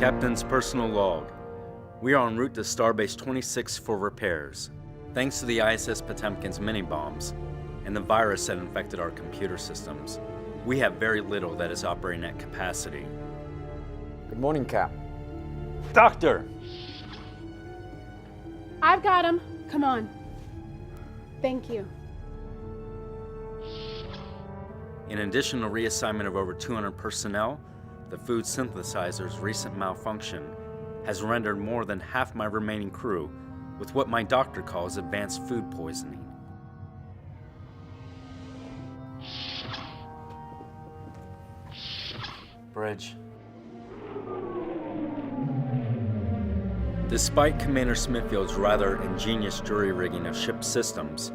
Captain's personal log. We are en route to Starbase 26 for repairs. Thanks to the ISS Potemkin's mini-bombs and the virus that infected our computer systems, we have very little that is operating at capacity. Good morning, Cap. Doctor! I've got him. Come on. Thank you. In addition to reassignment of over 200 personnel, the food synthesizer's recent malfunction has rendered more than half my remaining crew with what my doctor calls advanced food poisoning. Bridge. Despite Commander Smithfield's rather ingenious jury-rigging of ship systems,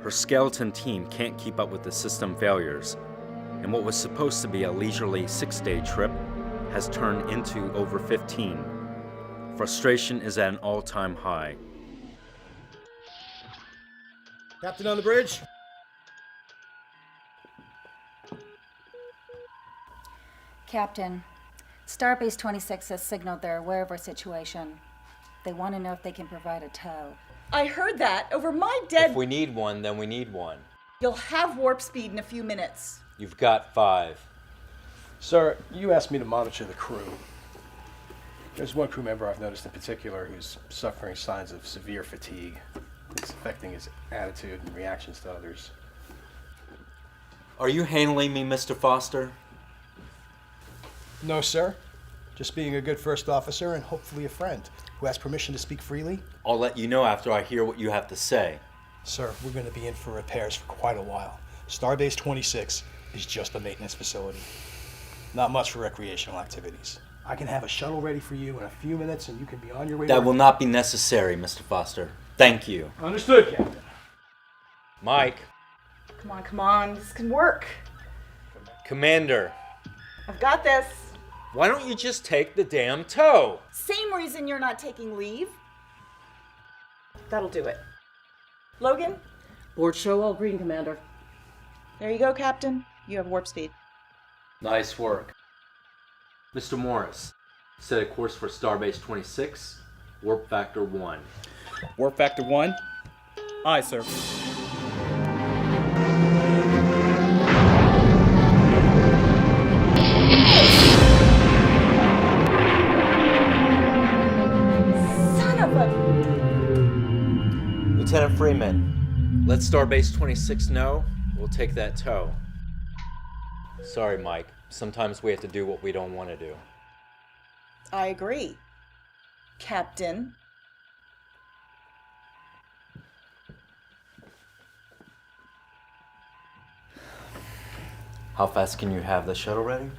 her skeleton team can't keep up with the system failures, and what was supposed to be a leisurely 6-day trip has turned into over 15. Frustration is at an all-time high. Captain on the bridge? Captain, Starbase 26 has signaled they're aware of our situation. They want to know if they can provide a tow. I heard that over my dead... If we need one, then we need one. You'll have warp speed in a few minutes. You've got 5. Sir, you asked me to monitor the crew. There's one crew member I've noticed in particular who's suffering signs of severe fatigue. It's affecting his attitude and reactions to others. Are you handling me, Mr. Foster? No, sir. Just being a good first officer and hopefully a friend who has permission to speak freely. I'll let you know after I hear what you have to say. Sir, we're going to be in for repairs for quite a while. Starbase 26 is just a maintenance facility. Not much for recreational activities. I can have a shuttle ready for you in a few minutes and you can be on your way That will not be necessary, Mr. Foster. Thank you. Understood, Captain. Mike. Come on, this can work. Commander. I've got this. Why don't you just take the damn tow? Same reason you're not taking leave. That'll do it. Logan? Board show all green, Commander. There you go, Captain. You have warp speed. Nice work. Mr. Morris, set a course for Starbase 26, warp factor 1. Warp factor 1? Aye, sir. Son of a... Lieutenant Freeman. Let Starbase 26 know, we'll take that tow. Sorry, Mike. Sometimes we have to do what we don't want to do. I agree. Captain. How fast can you have the shuttle ready?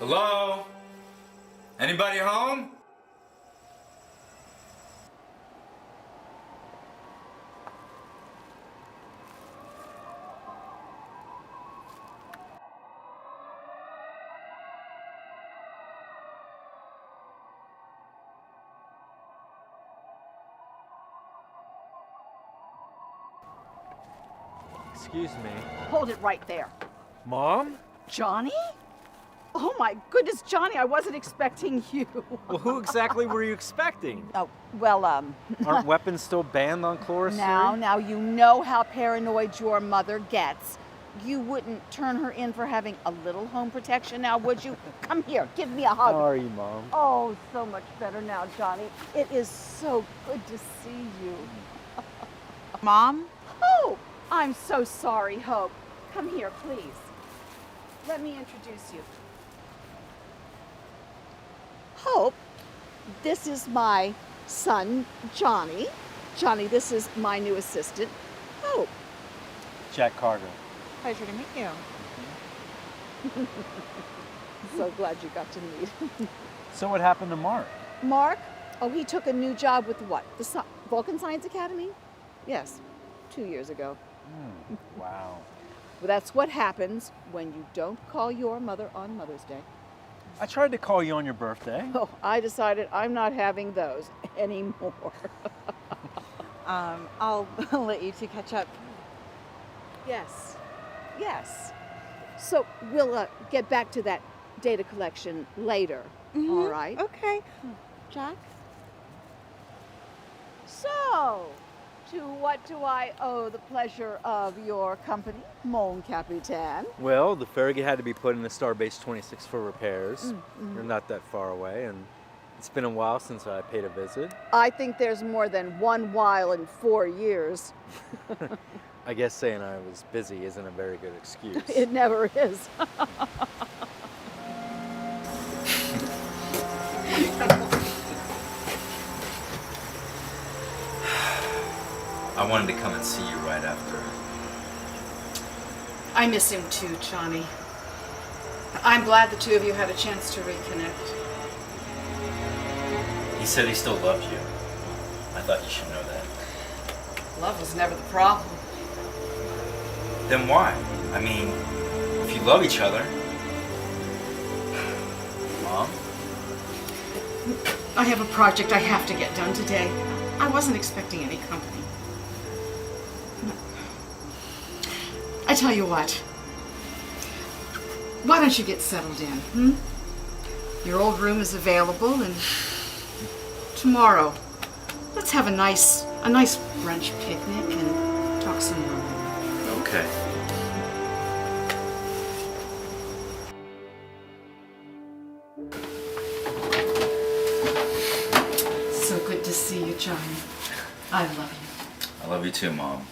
Hello? Anybody home? Excuse me. Hold it right there. Mom? Johnny? Oh my goodness, Johnny, I wasn't expecting you. Well, who exactly were you expecting? Oh, well, Aren't weapons still banned on Chloris? now you know how paranoid your mother gets. You wouldn't turn her in for having a little home protection now, would you? Come here, give me a hug. How are you, Mom? Oh, so much better now, Johnny. It is so good to see you. Mom? Hope! I'm so sorry, Hope. Come here, please. Let me introduce you. Hope, this is my son, Johnny. Johnny, this is my new assistant, Hope. Jack Carter. Pleasure to meet you. So glad you got to meet. So what happened to Mark? Mark? Oh, he took a new job with what? The Vulcan Science Academy? Yes, 2 years ago. Wow. Well, that's what happens when you don't call your mother on Mother's Day. I tried to call you on your birthday. Oh, I decided I'm not having those anymore. I'll let you two catch up. Yes, yes. So we'll get back to that data collection later, all right? Okay. Jack? So, to what do I owe the pleasure of your company, Mon Capitaine? Well, the Farragut had to be put in the Starbase 26 for repairs. You're not that far away, and it's been a while since I paid a visit. I think there's more than one while in 4 years. I guess saying I was busy isn't a very good excuse. It never is. I wanted to come and see you right after. I miss him too, Johnny. I'm glad the two of you had a chance to reconnect. He said he still loved you. I thought you should know that. Love was never the problem. Then why? I mean, if you love each other. Mom? I have a project I have to get done today. I wasn't expecting any company. I tell you what. Why don't you get settled in, Your old room is available, and tomorrow, let's have a nice brunch picnic and talk some more. Okay. So good to see you, Johnny. I love you. I love you too, Mom.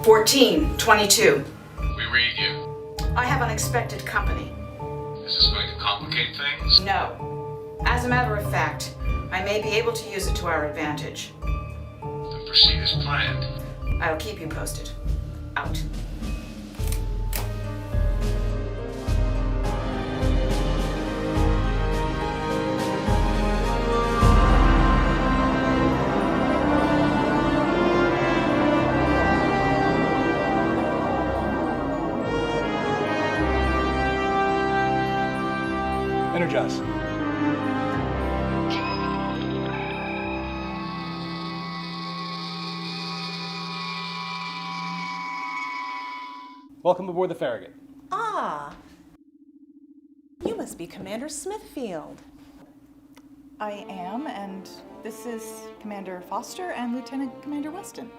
Fourteen 22. We read you. I have unexpected company. Is this going to complicate things? No. As a matter of fact, I may be able to use it to our advantage. Then proceed as planned. I'll keep you posted. Out. Energize. Welcome aboard the Farragut. Ah, you must be Commander Smithfield. I am, and this is Commander Foster and Lieutenant Commander Weston.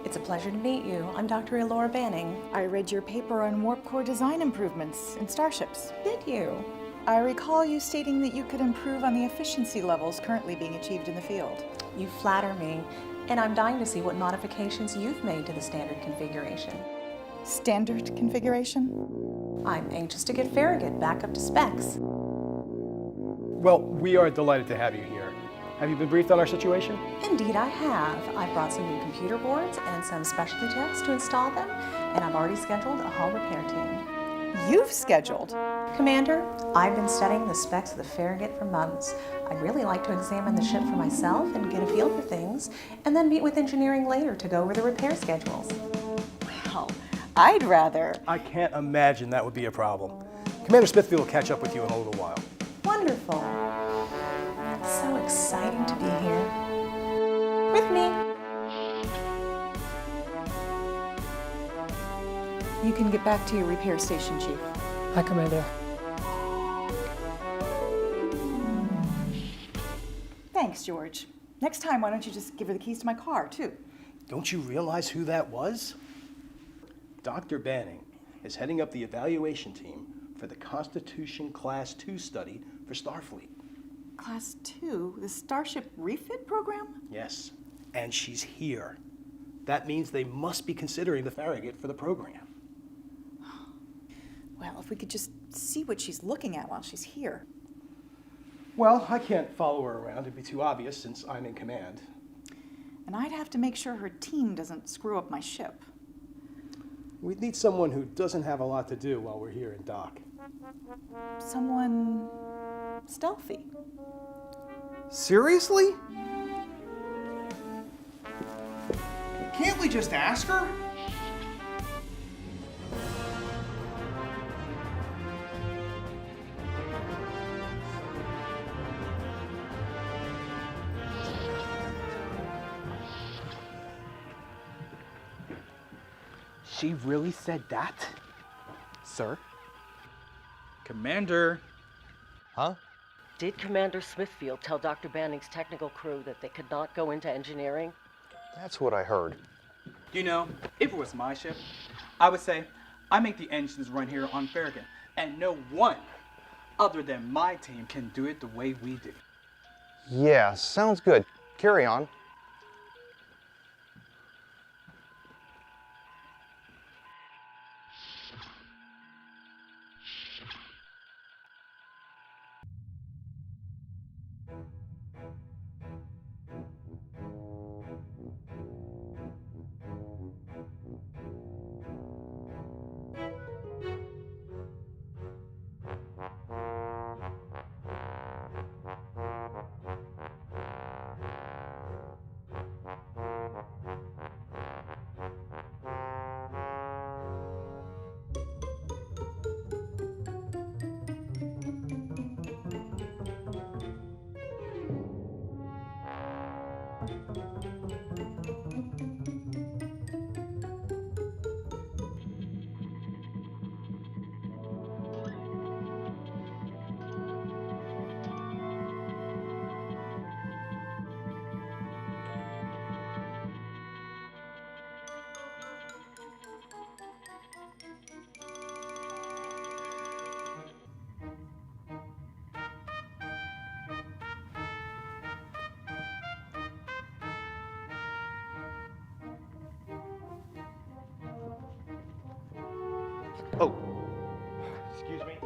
It's a pleasure to meet you. I'm Dr. Elora Banning. I read your paper on warp core design improvements in starships. Did you? I recall you stating that you could improve on the efficiency levels currently being achieved in the field. You flatter me, and I'm dying to see what modifications you've made to the standard configuration. Standard configuration? I'm anxious to get Farragut back up to specs. Well, we are delighted to have you here. Have you been briefed on our situation? Indeed, I have. I brought some new computer boards and some specialty techs to install them, and I've already scheduled a hull repair team. You've scheduled? Commander, I've been studying the specs of the Farragut for months. I'd really like to examine the ship for myself and get a feel for things, and then meet with engineering later to go over the repair schedules. Well, I'd rather. I can't imagine that would be a problem. Commander Smithfield will catch up with you in a little while. Wonderful. It's so exciting to be here. With me. You can get back to your repair station, Chief. Hi, Commander. Thanks, George. Next time, why don't you just give her the keys to my car, too? Don't you realize who that was? Dr. Banning is heading up the evaluation team for the Constitution Class 2 study for Starfleet. Class 2? The Starship refit program? Yes, and she's here. That means they must be considering the Farragut for the program. Well, if we could just see what she's looking at while she's here. Well, I can't follow her around. It'd be too obvious since I'm in command. And I'd have to make sure her team doesn't screw up my ship. We'd need someone who doesn't have a lot to do while we're here in dock. Someone stealthy. Seriously? Can't we just ask her? She really said that? Sir? Commander. Huh? Did Commander Smithfield tell Dr. Banning's technical crew that they could not go into engineering? That's what I heard. You know, if it was my ship, I would say, I make the engines run here on Farragut, and no one other than my team can do it the way we do. Yeah, sounds good. Carry on. Oh, excuse me.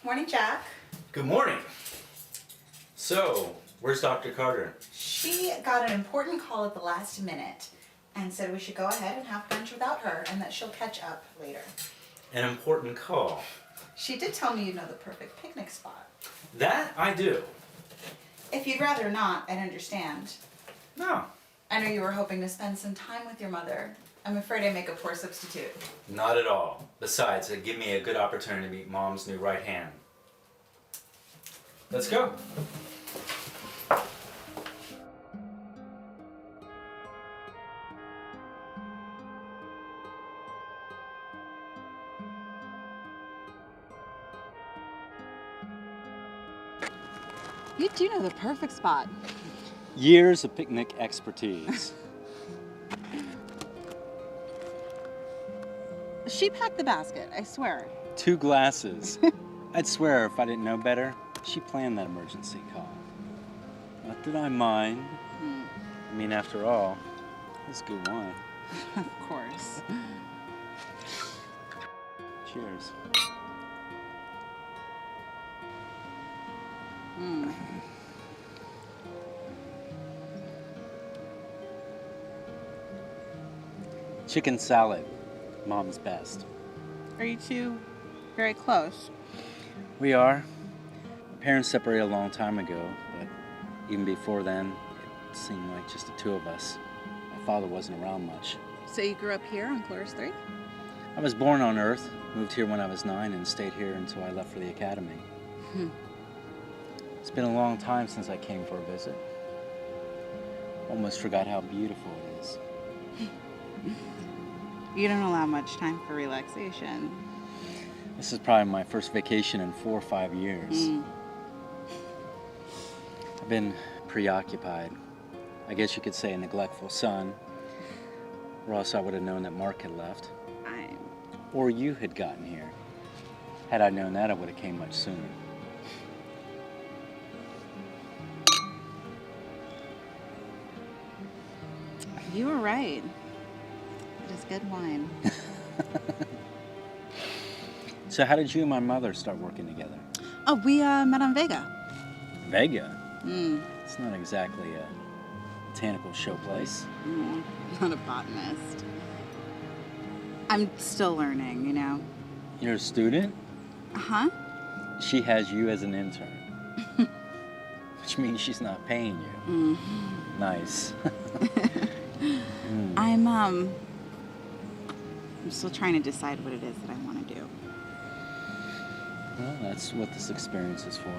Morning, Jack. Good morning. So, where's Dr. Carter? She got an important call at the last minute and said we should go ahead and have lunch without her and that she'll catch up later. An important call. She did tell me you know the perfect picnic spot. That I do. If you'd rather not, I'd understand. No. I know you were hoping to spend some time with your mother. I'm afraid I make a poor substitute. Not at all. Besides, it'd give me a good opportunity to meet Mom's new right hand. Let's go. You do know the perfect spot. Years of picnic expertise. She packed the basket, I swear. 2 glasses. I'd swear if I didn't know better, she planned that emergency call. Not that I mind. I mean, after all, it's good wine. Of course. Cheers. Chicken salad, Mom's best. Are you two very close? We are. My parents separated a long time ago, but even before then, it seemed like just the two of us. My father wasn't around much. So you grew up here on Cloris 3? I was born on Earth, moved here when I was 9, and stayed here until I left for the academy. It's been a long time since I came for a visit. Almost forgot how beautiful it is. You don't allow much time for relaxation. This is probably my first vacation in 4 or 5 years. I've been preoccupied. I guess you could say a neglectful son. Or else I would have known that Mark had left. Or you had gotten here. Had I known that, I would have came much sooner. You were right. It is good wine. So how did you and my mother start working together? Oh, we met on Vega. Vega? It's not exactly a botanical show place. Not a botanist. I'm still learning, you know. You're a student? Uh-huh. She has you as an intern. Which means she's not paying you. Nice. I'm still trying to decide what it is that I want to do. Well, that's what this experience is for.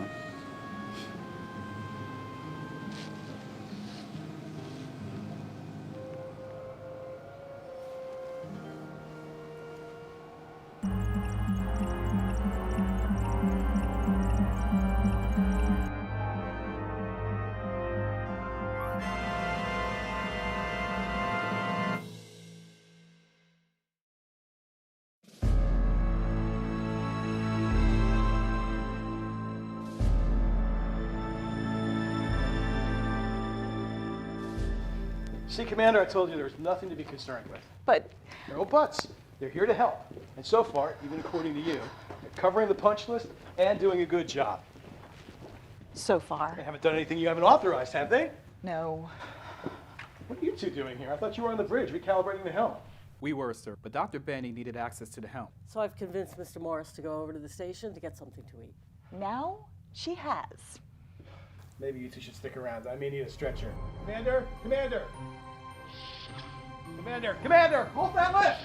See, Commander, I told you there was nothing to be concerned with. But No buts. They're here to help. And so far, even according to you, they're covering the punch list and doing a good job. so far. They haven't done anything you haven't authorized, have they? No. What are you two doing here? I thought you were on the bridge recalibrating the helm. We were, sir, but Dr. Banning needed access to the helm. So I've convinced Mr. Morris to go over to the station to get something to eat. Now she has. Maybe you two should stick around. I may need a stretcher. Commander! Commander! Commander! Commander! Hold that lift!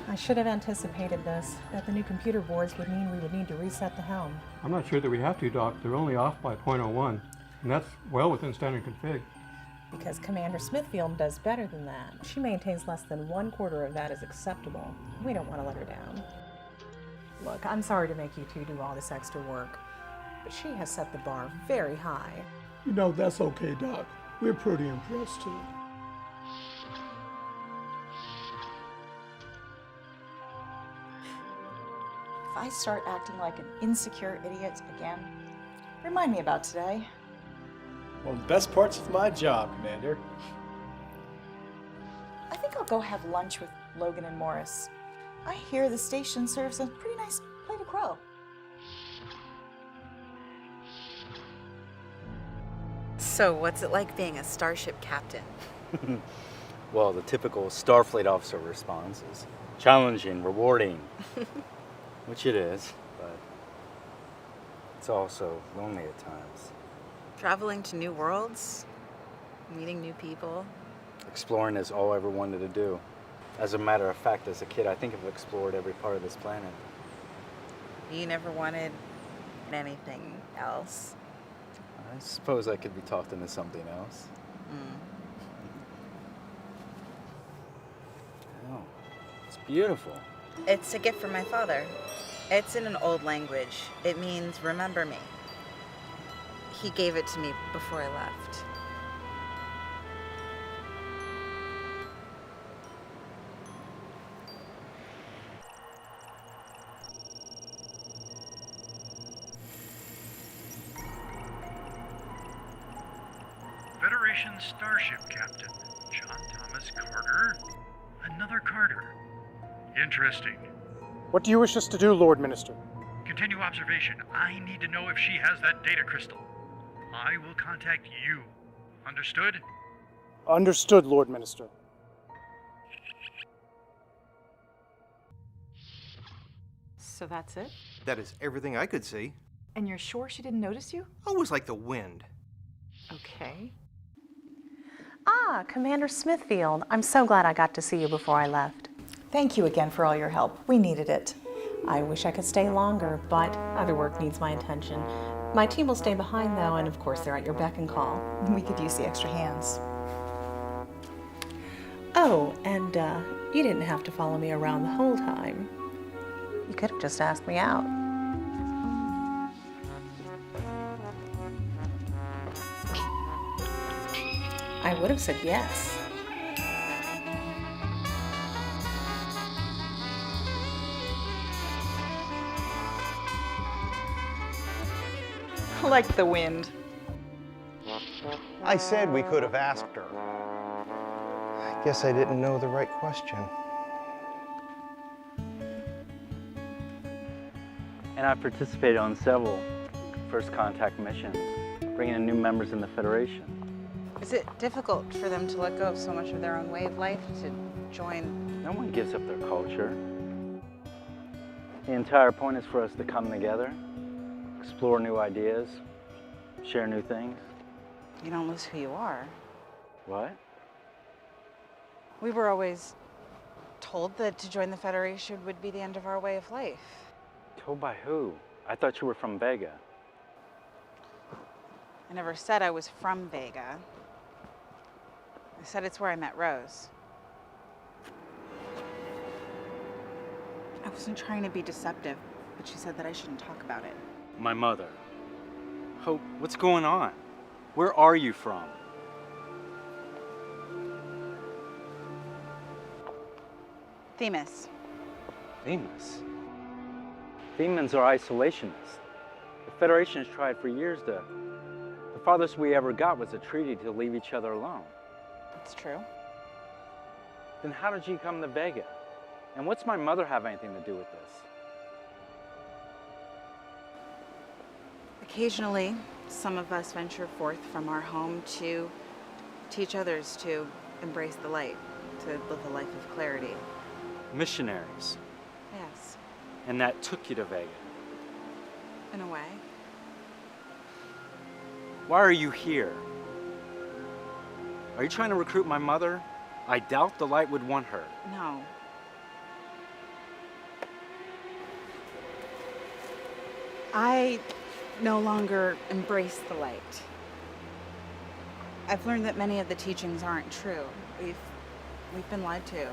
I should have anticipated this, that the new computer boards would mean we would need to reset the helm. I'm not sure that we have to, Doc. They're only off by .01, and that's well within standard config. Because Commander Smithfield does better than that. She maintains less than 1/4 of that as acceptable. We don't want to let her down. Look, I'm sorry to make you two do all this extra work, but she has set the bar very high. You know, that's okay, Doc. We're pretty impressed, too. If I start acting like an insecure idiot again, remind me about today. One of the best parts of my job, Commander. I think I'll go have lunch with Logan and Morris. I hear the station serves a pretty nice plate of crow. So, what's it like being a Starship captain? Well, the typical Starfleet officer response is challenging, rewarding, which it is, but it's also lonely at times. Traveling to new worlds? Meeting new people? Exploring is all I ever wanted to do. As a matter of fact, as a kid, I think I've explored every part of this planet. You never wanted anything else? I suppose I could be talked into something else. Oh, it's beautiful. It's a gift from my father. It's in an old language. It means remember me. He gave it to me before I left. Federation Starship Captain John Thomas Carter. Another Carter. Interesting. What do you wish us to do, Lord Minister? Continue observation. I need to know if she has that data crystal. I will contact you. Understood? Understood, Lord Minister. So that's it? That is everything I could see. And you're sure she didn't notice you? I was like the wind. Okay. Ah, Commander Smithfield. I'm so glad I got to see you before I left. Thank you again for all your help. We needed it. I wish I could stay longer, but other work needs my attention. My team will stay behind, though, and of course they're at your beck and call. We could use the extra hands. Oh, and you didn't have to follow me around the whole time. You could have just asked me out. I would have said yes. Like the wind. I said we could have asked her. I guess I didn't know the right question. And I've participated on several first contact missions, bringing in new members in the Federation. Is it difficult for them to let go of so much of their own way of life to join? No one gives up their culture. The entire point is for us to come together, explore new ideas, share new things. You don't lose who you are. What? We were always told that to join the Federation would be the end of our way of life. Told by who? I thought you were from Vega. I never said I was from Vega. I said it's where I met Rose. I wasn't trying to be deceptive, but she said that I shouldn't talk about it. My mother. Hope, what's going on? Where are you from? Themis. Themis? Themans are isolationists. The Federation has tried for years to... The farthest we ever got was a treaty to leave each other alone. That's true. Then how did you come to Vega? And what's my mother have anything to do with this? Occasionally, some of us venture forth from our home to teach others to embrace the light, to live a life of clarity. Missionaries. Yes, And that took you to Vega. in a way. Why are you here? Are you trying to recruit my mother? I doubt the light would want her. No. I no longer embrace the light. I've learned that many of the teachings aren't true. We've been lied to.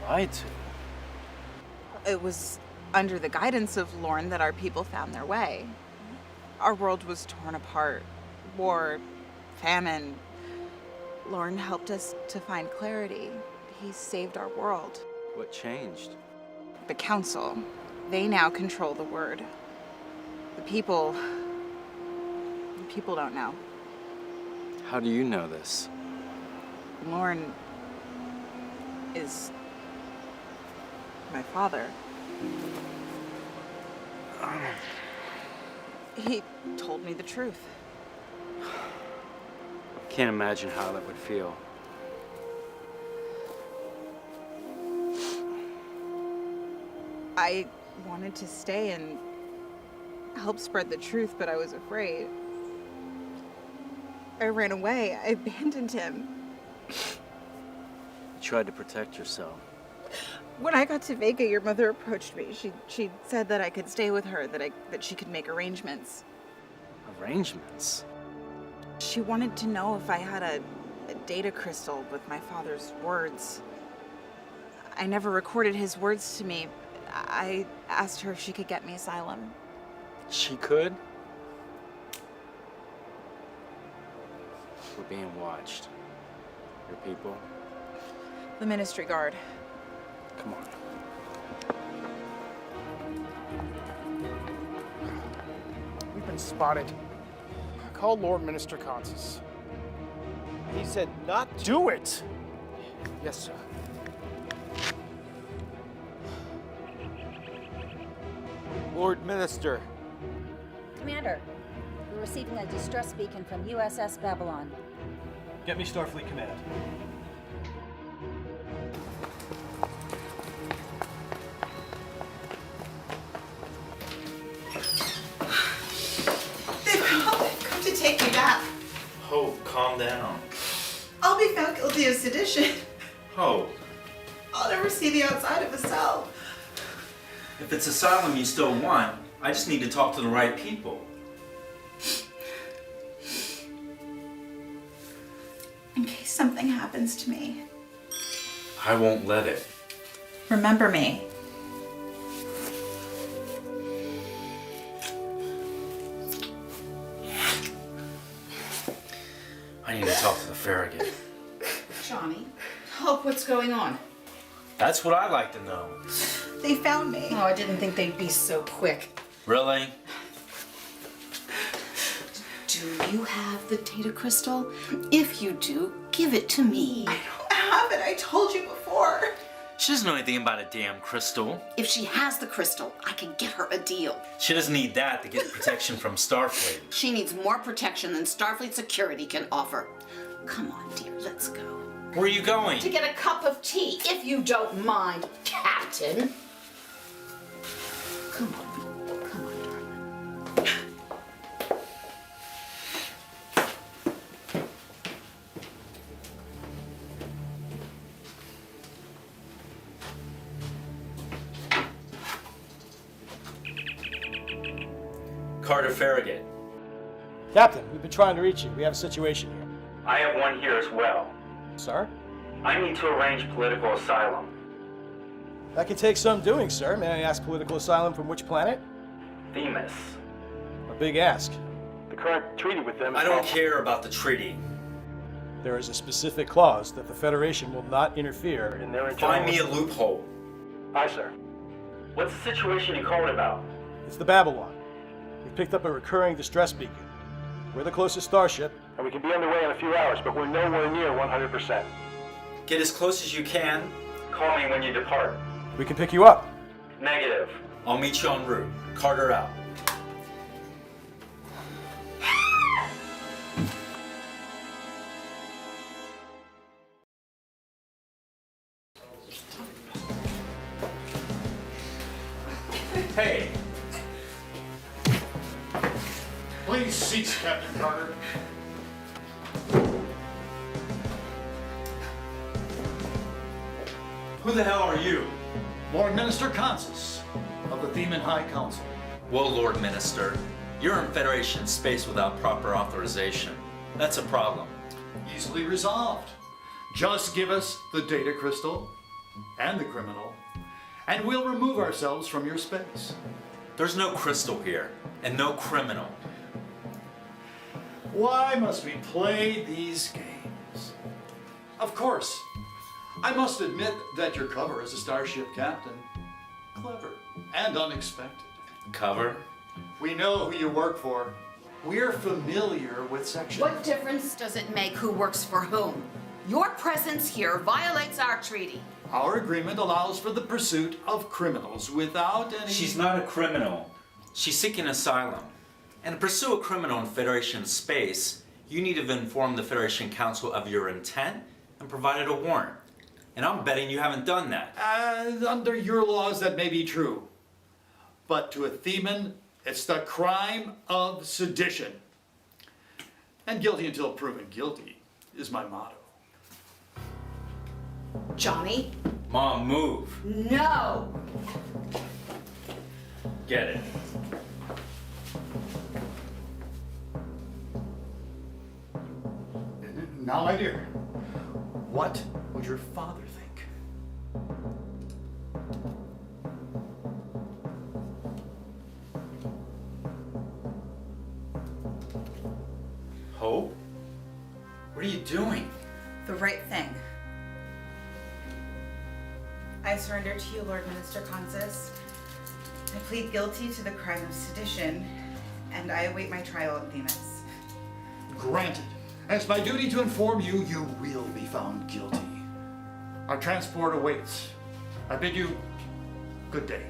Lied to? It was under the guidance of Lorne that our people found their way. Our world was torn apart. War, famine. Lorne helped us to find clarity. He saved our world. What changed? The Council. They now control the word. The people don't know. How do you know this? Lorne is my father. He told me the truth. Can't imagine how that would feel. I wanted to stay and help spread the truth, but I was afraid. I ran away. I abandoned him. You tried to protect yourself. When I got to Vega, your mother approached me. She said that I could stay with her, that she could make arrangements. Arrangements? She wanted to know if I had a data crystal with my father's words. I never recorded his words to me. I asked her if she could get me asylum. She could? We're being watched. Your people? The Ministry Guard. Come on. We've been spotted. Call Lord Minister Consus. He said not to. Do it! Yes, sir. Lord Minister. Commander, we're receiving a distress beacon from USS Babylon. Get me Starfleet Command. They've come to take me back. Hope, calm down. I'll be found guilty of sedition. Hope, I'll never see the outside of a cell. if it's asylum you still want, I just need to talk to the right people. In case something happens to me, I won't let it. remember me. I need to talk to the Farragut. Johnny, Hope, what's going on? That's what I'd like to know. They found me. Oh, I didn't think they'd be so quick. Really? Do you have the data crystal? If you do, give it to me. I don't have it. I told you before. She doesn't know anything about a damn crystal. If she has the crystal, I can get her a deal. She doesn't need that to get protection from Starfleet. She needs more protection than Starfleet security can offer. Come on, dear, let's go. Where are you going? To get a cup of tea, if you don't mind, Captain. Come on, darling. Carter Farragut. Captain, we've been trying to reach you. We have a situation here. I have one here as well. Sir? I need to arrange political asylum. That can take some doing, sir. May I ask political asylum from which planet? Themis. A big ask. The current treaty with them is I don't care about the treaty. There is a specific clause that the Federation will not interfere in their Find me a loophole. Aye, sir. What's the situation you called about? It's the Babylon. We picked up a recurring distress beacon. We're the closest starship. And we can be underway in a few hours, but we're nowhere near 100%. Get as close as you can. Call me when you depart. We can pick you up. Negative. I'll meet you en route. Carter out. Hey! Please seats, Captain Carter. Who the hell are you? Lord Minister Consus of the Theman High Council. Well, Lord Minister, you're in Federation space without proper authorization. That's a problem. Easily resolved. Just give us the data crystal and the criminal, and we'll remove ourselves from your space. There's no crystal here, and no criminal. Why must we play these games? Of course, I must admit that your cover as a Starship captain, clever and unexpected. Cover? We know who you work for. We're familiar with Section... What difference does it make who works for whom? Your presence here violates our treaty. Our agreement allows for the pursuit of criminals without any... She's not a criminal. She's seeking asylum. And to pursue a criminal in Federation space, you need to have informed the Federation Council of your intent and provided a warrant. And I'm betting you haven't done that. Under your laws, that may be true. But to a Theman, it's the crime of sedition. And guilty until proven guilty is my motto. Johnny? Mom, move. No! Get it. Now, my dear, what would your father think? Hope? What are you doing? The right thing. I surrender to you, Lord Minister Consus. I plead guilty to the crime of sedition, and I await my trial in Themis. Granted. And it's my duty to inform you, you will be found guilty. Our transport awaits. I bid you good day.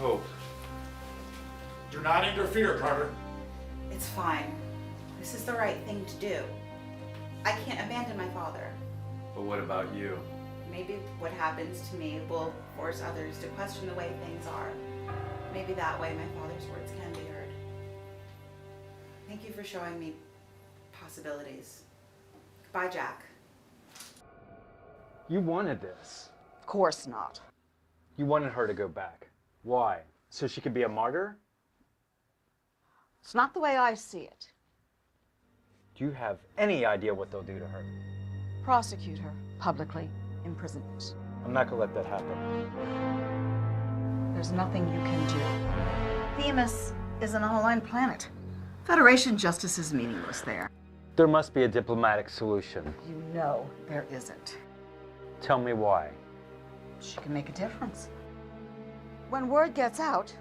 Oh. Do not interfere, Carter. It's fine. This is the right thing to do. I can't abandon my father. But what about you? Maybe what happens to me will force others to question the way things are. Maybe that way my father's words can be heard. Thank you for showing me possibilities. Goodbye, Jack. You wanted this. Of course not. You wanted her to go back. Why? So she could be a martyr? It's not the way I see it. Do you have any idea what they'll do to her? Prosecute her publicly, imprisonment. I'm not gonna let that happen. There's nothing you can do. Themis is an online planet. Federation justice is meaningless there. There must be a diplomatic solution. You know there isn't. Tell me why. She can make a difference. When word gets out,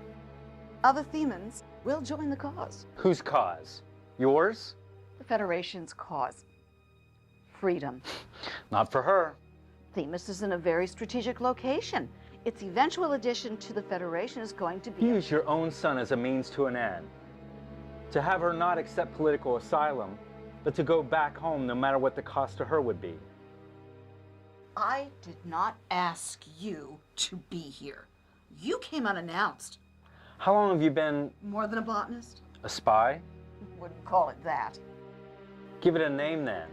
other Themans will join the cause. Whose cause? Yours? The Federation's cause. Freedom. Not for her. Themis is in a very strategic location. Its eventual addition to the Federation is going to be... Use your own son as a means to an end. To have her not accept political asylum, but to go back home no matter what the cost to her would be. I did not ask you to be here. You came unannounced. How long have you been More than a botanist? a spy? Wouldn't call it that. Give it a name then.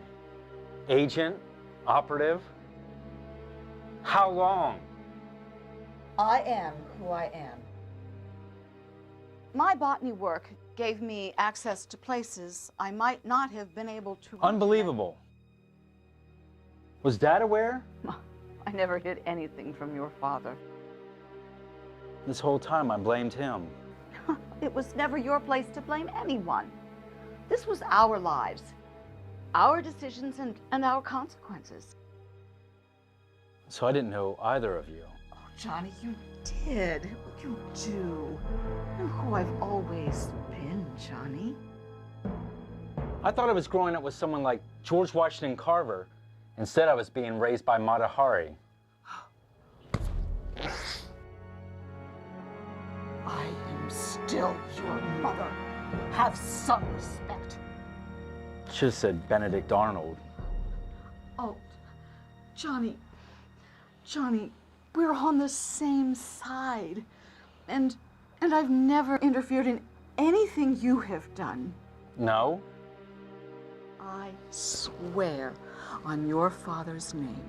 Agent? Operative? How long? I am who I am. My botany work gave me access to places I might not have been able to... Unbelievable. Was Dad aware? I never hid anything from your father. This whole time I blamed him. It was never your place to blame anyone. This was our lives, our decisions and our consequences. So I didn't know either of you. Oh, Johnny, you did. You do. And who I've always been, Johnny. I thought I was growing up with someone like George Washington Carver. Instead, I was being raised by Mata Hari. I am still your mother. Have some respect. Should have said Benedict Arnold. Oh, Johnny, we're on the same side. And I've never interfered in anything you have done. No? I swear on your father's name.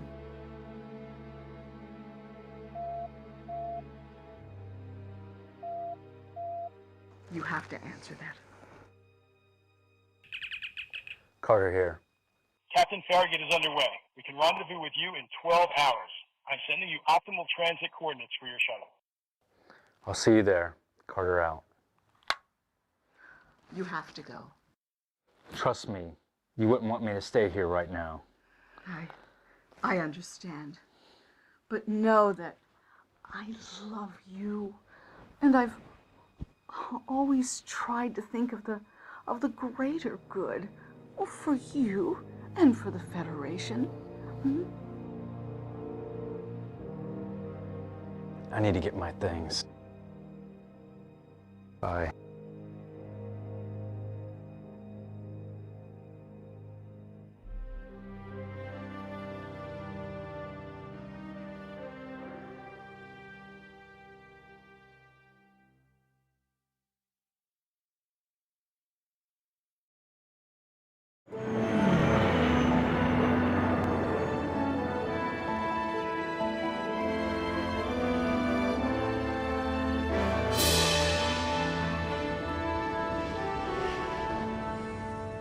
You have to answer that. Carter here. Captain Farragut is underway. We can rendezvous with you in 12 hours. I'm sending you optimal transit coordinates for your shuttle. I'll see you there. Carter out. You have to go. Trust me, you wouldn't want me to stay here right now. I understand. But know that I love you. And I've always tried to think of the greater good. Well, for you and for the Federation. Hmm? I need to get my things. Bye.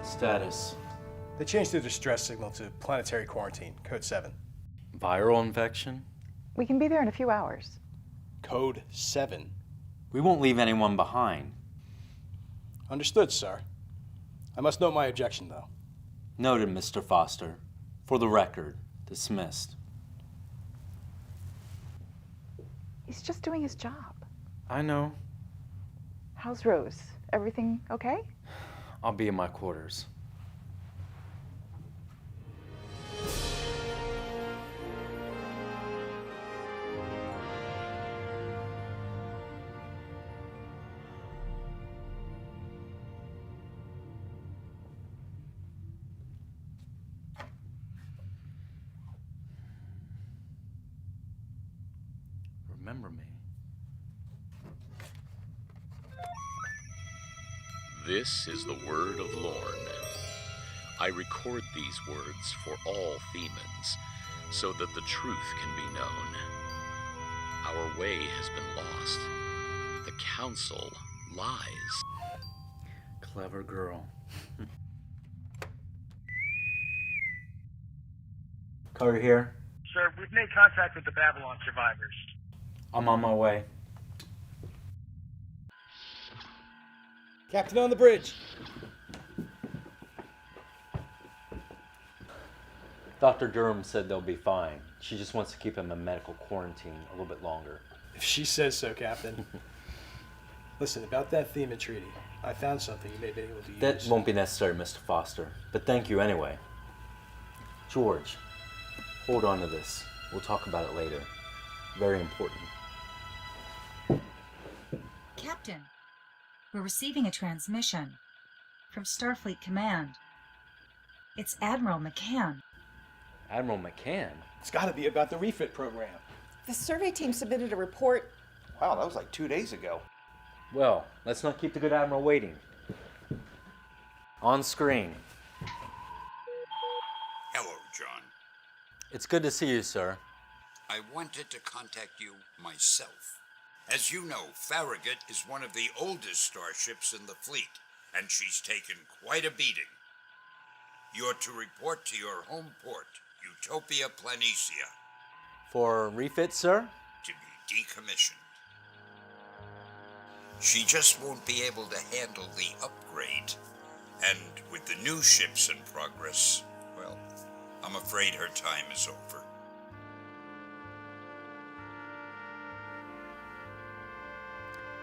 Status. They changed the distress signal to planetary quarantine, code 7. Viral infection? We can be there in a few hours. Code 7. We won't leave anyone behind. Understood, sir. I must note my objection, though. Noted, Mr. Foster. For the record, dismissed. He's just doing his job. I know. How's Rose? Everything okay? I'll be in my quarters. Remember me. This is the word of Lorne. I record these words for all Themans, so that the truth can be known. Our way has been lost. The council lies. Clever girl. Carter here. Sir, we've made contact with the Babylon survivors. I'm on my way. Captain on the bridge. Dr. Durham said they'll be fine. She just wants to keep him in medical quarantine a little bit longer. If she says so, Captain. Listen, about that Theman treaty, I found something you may be able to use. That won't be necessary, Mr. Foster, but thank you anyway. George, hold on to this. We'll talk about it later. Very important. Captain, we're receiving a transmission from Starfleet Command. It's Admiral McCann. Admiral McCann? It's got to be about the refit program. The survey team submitted a report. Wow, that was like 2 days ago. Well, let's not keep the good Admiral waiting. On screen. Hello, John. It's good to see you, sir. I wanted to contact you myself. As you know, Farragut is one of the oldest starships in the fleet, and she's taken quite a beating. You're to report to your home port, Utopia Planitia. For refit, sir? To be decommissioned. She just won't be able to handle the upgrade. And with the new ships in progress, well, I'm afraid her time is over.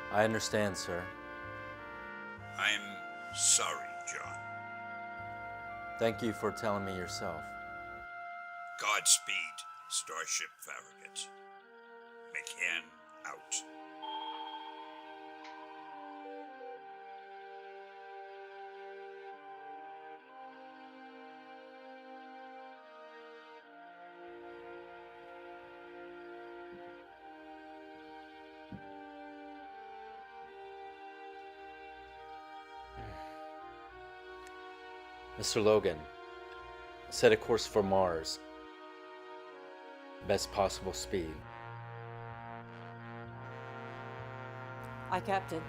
I understand, sir. I'm sorry, John. Thank you for telling me yourself. Godspeed, Starship Farragut. McCann out. Mr. Logan, set a course for Mars. Best possible speed. Aye, Captain.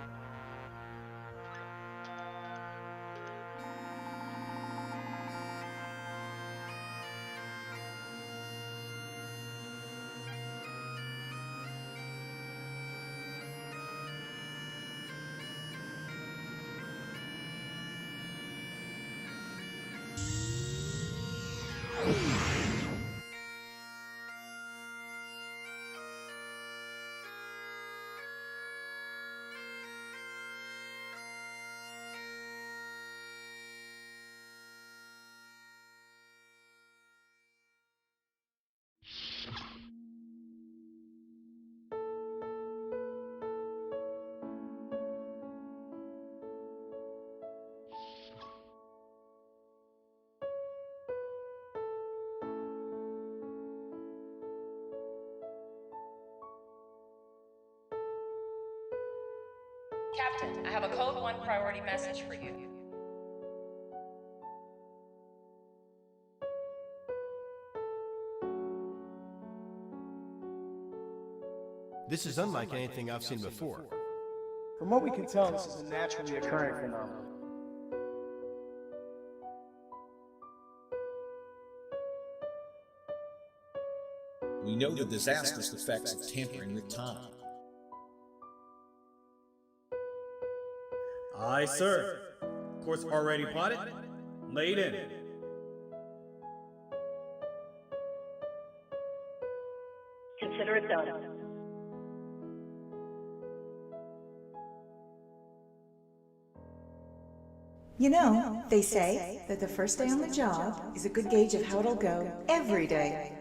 Captain, I have a Code 1 priority message for you. This is unlike anything I've seen before. From what we can tell, this is a naturally occurring phenomenon. We know the disastrous effects of tampering with time. Aye, sir. Course already plotted. Laid in. Consider it done. You know, they say that the first day on the job is a good gauge of how it'll go every day.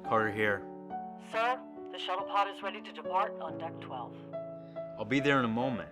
Carter here. Sir, the shuttle pod is ready to depart on deck 12. I'll be there in a moment.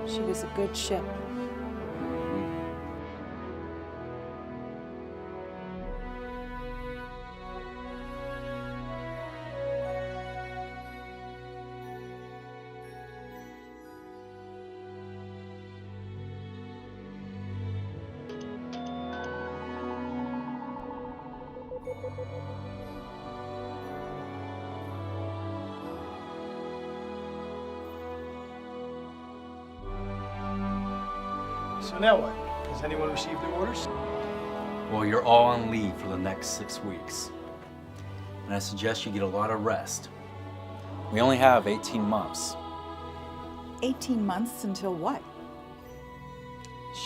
She was a good ship. So now what? Has anyone received their orders? Well, you're all on leave for the next 6 weeks. And I suggest you get a lot of rest. We only have 18 months. 18 months until what?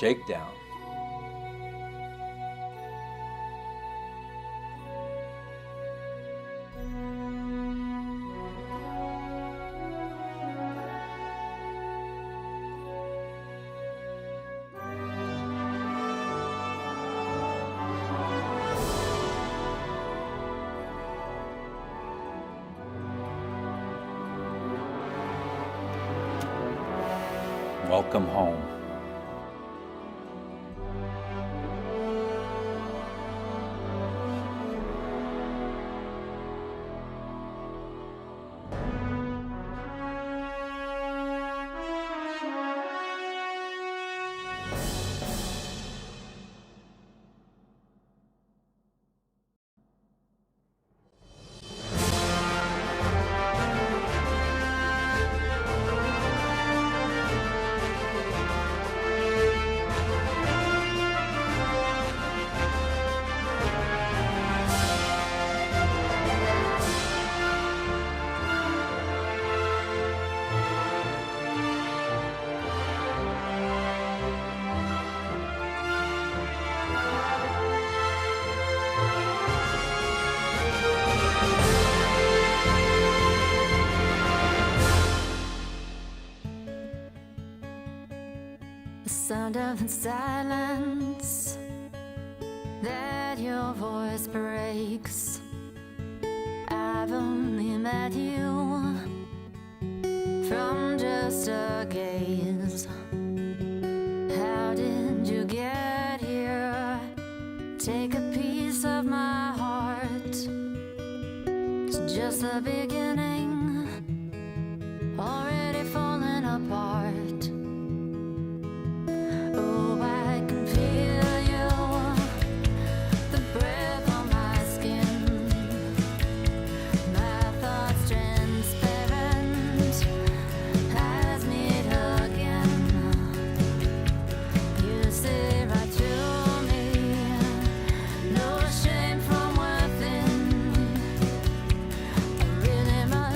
Shakedown. Welcome home. The sound of the silence that your voice breaks. I've only met you from just a gaze. How did you get here? Take a piece of my heart. It's just the beginning, already falling apart. Oh, I can feel you, the breath on my skin, my thoughts transparent, eyes meet again. You see right through me, no shame from within. I really must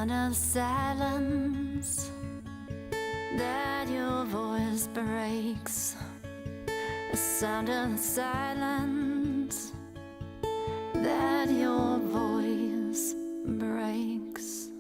sound of silence that your voice breaks. The sound of silence that your voice breaks.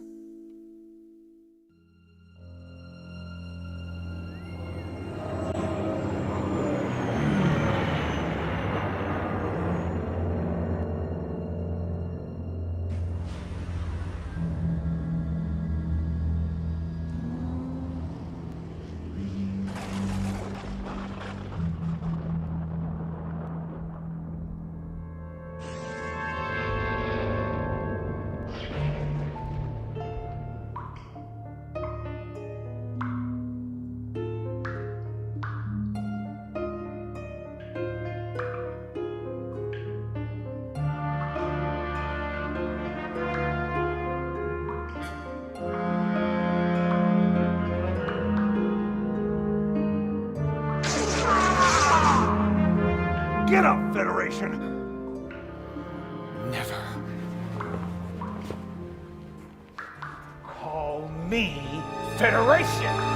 Get up, Federation! Never. Call me Federation!